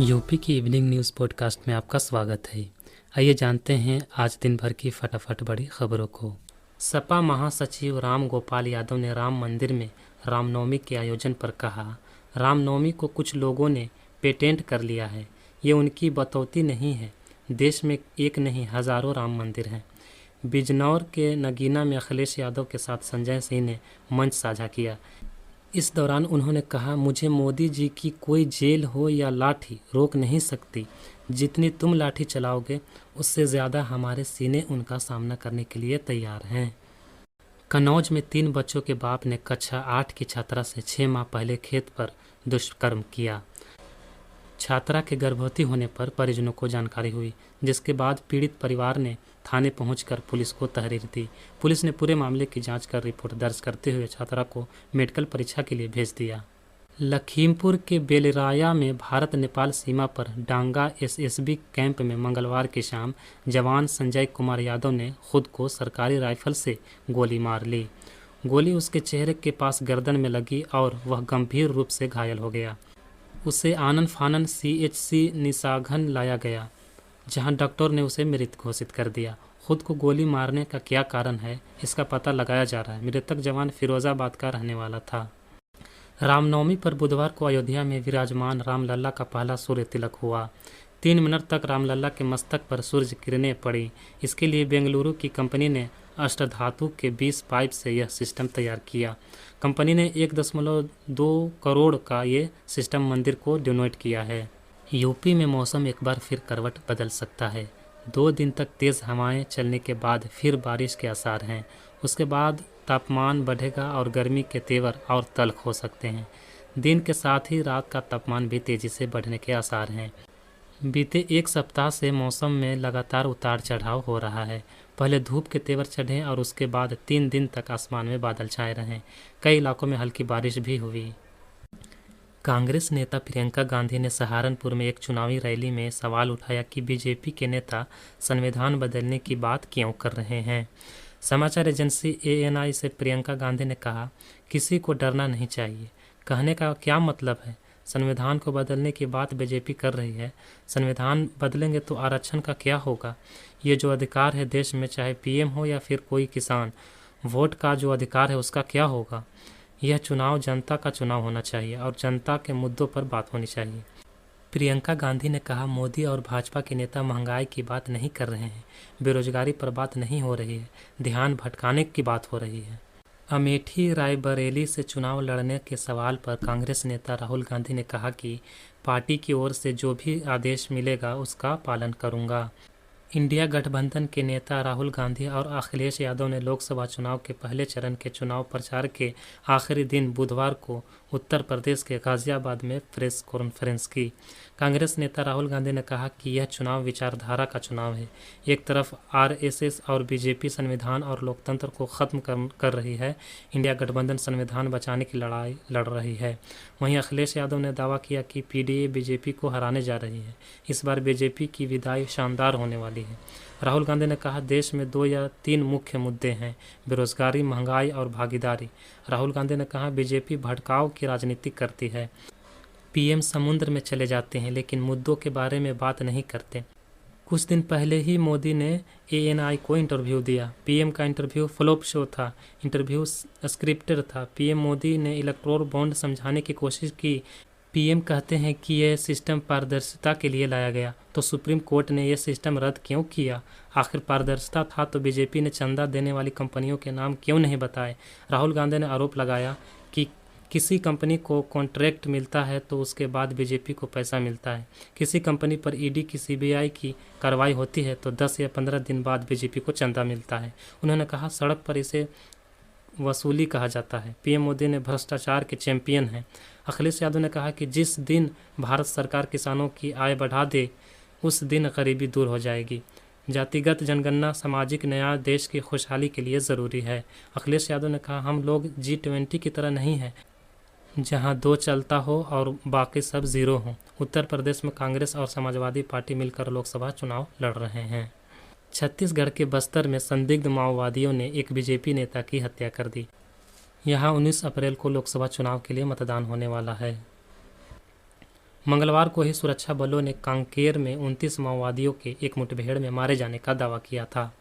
UP की evening news podcast में आपका स्वागत है। आइए जानते हैं आज दिन भर की फटाफट बड़ी खबरों को। सपा महासचिव राम गोपाल यादव ने राम मंदिर में रामनवमी के आयोजन पर कहा, रामनवमी को कुछ लोगों ने पेटेंट कर लिया है। ये उनकी बतौती नहीं है। देश में एक नहीं हज़ारों राम मंदिर हैं। बिजनौर के नगीना में अखिलेश यादव के साथ संजय सिंह ने मंच साझा किया। इस दौरान उन्होंने कहा, मुझे मोदी जी की कोई जेल हो या लाठी रोक नहीं सकती। जितनी तुम लाठी चलाओगे उससे ज़्यादा हमारे सीने उनका सामना करने के लिए तैयार हैं। कन्नौज में 3 बच्चों के बाप ने कक्षा 8 की छात्रा से 6 माह पहले खेत पर दुष्कर्म किया। छात्रा के गर्भवती होने पर परिजनों को जानकारी हुई, जिसके बाद पीड़ित परिवार ने थाने पहुंचकर पुलिस को तहरीर दी। पुलिस ने पूरे मामले की जांच कर रिपोर्ट दर्ज करते हुए छात्रा को मेडिकल परीक्षा के लिए भेज दिया। लखीमपुर के बेलराया में भारत नेपाल सीमा पर डांगा एसएसबी कैंप में मंगलवार की शाम जवान संजय कुमार यादव ने खुद को सरकारी राइफल से गोली मार ली। गोली उसके चेहरे के पास गर्दन में लगी और वह गंभीर रूप से घायल हो गया। उसे आनन फानन CHC निसाघन लाया गया, जहां डॉक्टर ने उसे मृत घोषित कर दिया। खुद को गोली मारने का क्या कारण है, इसका पता लगाया जा रहा है। मृतक जवान फिरोजाबाद का रहने वाला था। रामनवमी पर बुधवार को अयोध्या में विराजमान रामलला का पहला सूर्य तिलक हुआ। 3 मिनट तक रामलला के मस्तक पर सूर्य किरणें पड़ी। इसके लिए बेंगलुरु की कंपनी ने अष्टधातु के 20 पाइप से यह सिस्टम तैयार किया। कंपनी ने 1.2 करोड़ का ये सिस्टम मंदिर को डोनेट किया है। यूपी में मौसम एक बार फिर करवट बदल सकता है। 2 दिन तक तेज़ हवाएं चलने के बाद फिर बारिश के आसार हैं। उसके बाद तापमान बढ़ेगा और गर्मी के तेवर और तल्ख हो सकते हैं। दिन के साथ ही रात का तापमान भी तेज़ी से बढ़ने के आसार हैं। बीते 1 सप्ताह से मौसम में लगातार उतार चढ़ाव हो रहा है। पहले धूप के तेवर चढ़े और उसके बाद 3 दिन तक आसमान में बादल छाए रहे। कई इलाकों में हल्की बारिश भी हुई। कांग्रेस नेता प्रियंका गांधी ने सहारनपुर में एक चुनावी रैली में सवाल उठाया कि बीजेपी के नेता संविधान बदलने की बात क्यों कर रहे हैं। समाचार एजेंसी ANI से प्रियंका गांधी ने कहा, किसी को डरना नहीं चाहिए। कहने का क्या मतलब है? संविधान को बदलने की बात बीजेपी कर रही है। संविधान बदलेंगे तो आरक्षण का क्या होगा? ये जो अधिकार है देश में, चाहे PM हो या फिर कोई किसान, वोट का जो अधिकार है उसका क्या होगा? यह चुनाव जनता का चुनाव होना चाहिए और जनता के मुद्दों पर बात होनी चाहिए। प्रियंका गांधी ने कहा, मोदी और भाजपा के नेता महंगाई की बात नहीं कर रहे हैं, बेरोजगारी पर बात नहीं हो रही है, ध्यान भटकाने की बात हो रही है। अमेठी रायबरेली से चुनाव लड़ने के सवाल पर कांग्रेस नेता राहुल गांधी ने कहा कि पार्टी की ओर से जो भी आदेश मिलेगा उसका पालन करूंगा। इंडिया गठबंधन के नेता राहुल गांधी और अखिलेश यादव ने लोकसभा चुनाव के पहले चरण के चुनाव प्रचार के आखिरी दिन बुधवार को उत्तर प्रदेश के गाजियाबाद में प्रेस कॉन्फ्रेंस की। कांग्रेस नेता राहुल गांधी ने कहा कि यह चुनाव विचारधारा का चुनाव है। एक तरफ RSS और बीजेपी संविधान और लोकतंत्र को खत्म कर रही है, इंडिया गठबंधन संविधान बचाने की लड़ाई लड़ रही है। वहीं अखिलेश यादव ने दावा किया कि PDA बीजेपी को हराने जा रही है। इस बार बीजेपी की विदाई शानदार होने वाली है। राहुल गांधी ने कहा, देश में 2 या 3 मुख्य मुद्दे हैं, बेरोजगारी, महंगाई और भागीदारी। राहुल गांधी ने कहा, बीजेपी भड़काव की राजनीति करती है। PM समुद्र में चले जाते हैं लेकिन मुद्दों के बारे में बात नहीं करते। कुछ दिन पहले ही मोदी ने ANI को इंटरव्यू दिया। PM का इंटरव्यू फ्लॉप शो था, इंटरव्यू स्क्रिप्टेड था। PM मोदी ने इलेक्टोरल बॉन्ड समझाने की कोशिश की। PM कहते हैं कि यह सिस्टम पारदर्शिता के लिए लाया गया, तो सुप्रीम कोर्ट ने यह सिस्टम रद्द क्यों किया? आखिर पारदर्शिता था तो बीजेपी ने चंदा देने वाली कंपनियों के नाम क्यों नहीं बताए? राहुल गांधी ने आरोप लगाया कि किसी कंपनी को कॉन्ट्रैक्ट मिलता है तो उसके बाद बीजेपी को पैसा मिलता है। किसी कंपनी पर ED की CBI की कार्रवाई होती है तो 10 या 15 दिन बाद बीजेपी को चंदा मिलता है। उन्होंने कहा, सड़क पर इसे वसूली कहा जाता है। PM मोदी ने भ्रष्टाचार के चैंपियन हैं। अखिलेश यादव ने कहा कि जिस दिन भारत सरकार किसानों की आय बढ़ा दे उस दिन गरीबी दूर हो जाएगी। जातिगत जनगणना सामाजिक न्याय देश की खुशहाली के लिए ज़रूरी है। अखिलेश यादव ने कहा, हम लोग G20 की तरह नहीं है जहां 2 चलता हो और बाकी सब ज़ीरो हों। उत्तर प्रदेश में कांग्रेस और समाजवादी पार्टी मिलकर लोकसभा चुनाव लड़ रहे हैं। छत्तीसगढ़ के बस्तर में संदिग्ध माओवादियों ने एक बीजेपी नेता की हत्या कर दी। यहां 19 अप्रैल को लोकसभा चुनाव के लिए मतदान होने वाला है। मंगलवार को ही सुरक्षा बलों ने कांकेर में 29 माओवादियों के एक मुठभेड़ में मारे जाने का दावा किया था।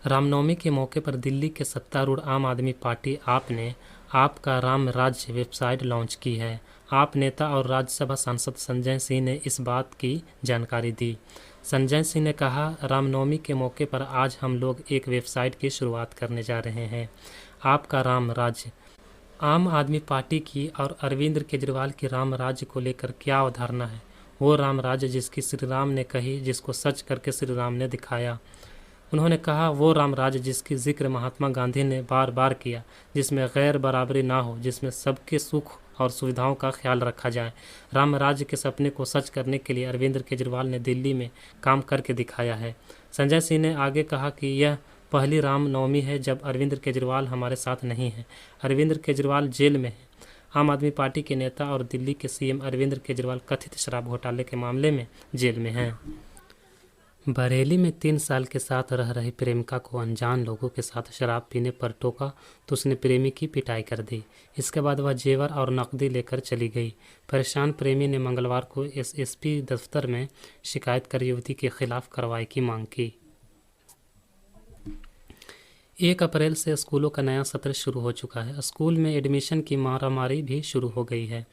रामनवमी के मौके पर दिल्ली के सत्तारूढ़ आम आदमी पार्टी आप ने आपका राम राज्य वेबसाइट लॉन्च की है। आप नेता और राज्यसभा सांसद संजय सिंह ने इस बात की जानकारी दी। संजय सिंह ने कहा, रामनवमी के मौके पर आज हम लोग एक वेबसाइट की शुरुआत करने जा रहे हैं, आपका राम राज्य। आम आदमी पार्टी की और अरविंद केजरीवाल की राम राज्य को लेकर क्या अवधारणा है? वो राम राज्य जिसकी श्री राम ने कही, जिसको सच करके श्री राम ने दिखाया। उन्होंने कहा, वो राम राज्य जिसकी जिक्र महात्मा गांधी ने बार बार किया, जिसमें गैर बराबरी ना हो, जिसमें सबके सुख और सुविधाओं का ख्याल रखा जाए। राम राज्य के सपने को सच करने के लिए अरविंद केजरीवाल ने दिल्ली में काम करके दिखाया है। संजय सिंह ने आगे कहा कि यह पहली रामनवमी है जब अरविंद केजरीवाल हमारे साथ नहीं है। अरविंद केजरीवाल जेल में है। आम आदमी पार्टी के नेता और दिल्ली के सीएम अरविंद केजरीवाल कथित शराब घोटाले के मामले में जेल में हैं। बरेली में 3 साल के साथ रह रही प्रेमिका को अनजान लोगों के साथ शराब पीने पर टोका तो उसने प्रेमी की पिटाई कर दी। इसके बाद वह जेवर और नकदी लेकर चली गई। परेशान प्रेमी ने मंगलवार को एसएसपी दफ्तर में शिकायत कर युवती के खिलाफ कार्रवाई की मांग की। 1 अप्रैल से स्कूलों का नया सत्र शुरू हो चुका है। स्कूल में एडमिशन की मारामारी भी शुरू हो गई है।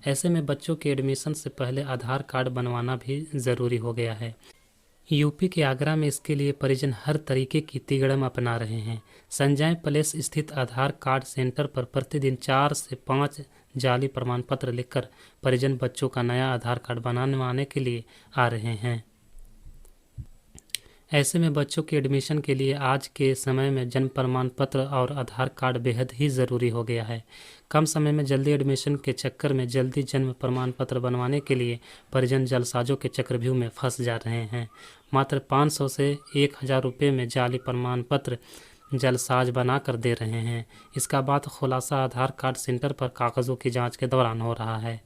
ऐसे में बच्चों के एडमिशन से पहले आधार कार्ड बनवाना भी ज़रूरी हो गया है। यूपी के आगरा में इसके लिए परिजन हर तरीके की तिगड़म अपना रहे हैं। संजय प्लेस स्थित आधार कार्ड सेंटर पर प्रतिदिन 4 से 5 जाली प्रमाण पत्र लेकर परिजन बच्चों का नया आधार कार्ड बनवाने के लिए आ रहे हैं। ऐसे में बच्चों के एडमिशन के लिए आज के समय में जन्म प्रमाण पत्र और आधार कार्ड बेहद ही ज़रूरी हो गया है। कम समय में जल्दी एडमिशन के चक्कर में जल्दी जन्म प्रमाण पत्र बनवाने के लिए परिजन जलसाजों के चक्रव्यूह में फंस जा रहे हैं। मात्र 500 से 1000 रुपये में जाली प्रमाण पत्र जलसाज बना कर दे रहे हैं। इसका बाद खुलासा आधार कार्ड सेंटर पर कागज़ों की जाँच के दौरान हो रहा है।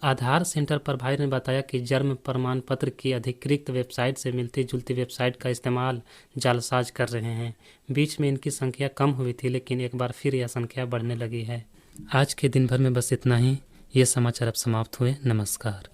आधार सेंटर पर भाई ने बताया कि जन्म प्रमाण पत्र की अधिकृत वेबसाइट से मिलती जुलती वेबसाइट का इस्तेमाल जालसाज कर रहे हैं। बीच में इनकी संख्या कम हुई थी, लेकिन एक बार फिर यह संख्या बढ़ने लगी है। आज के दिन भर में बस इतना ही। ये समाचार अब समाप्त हुए। नमस्कार।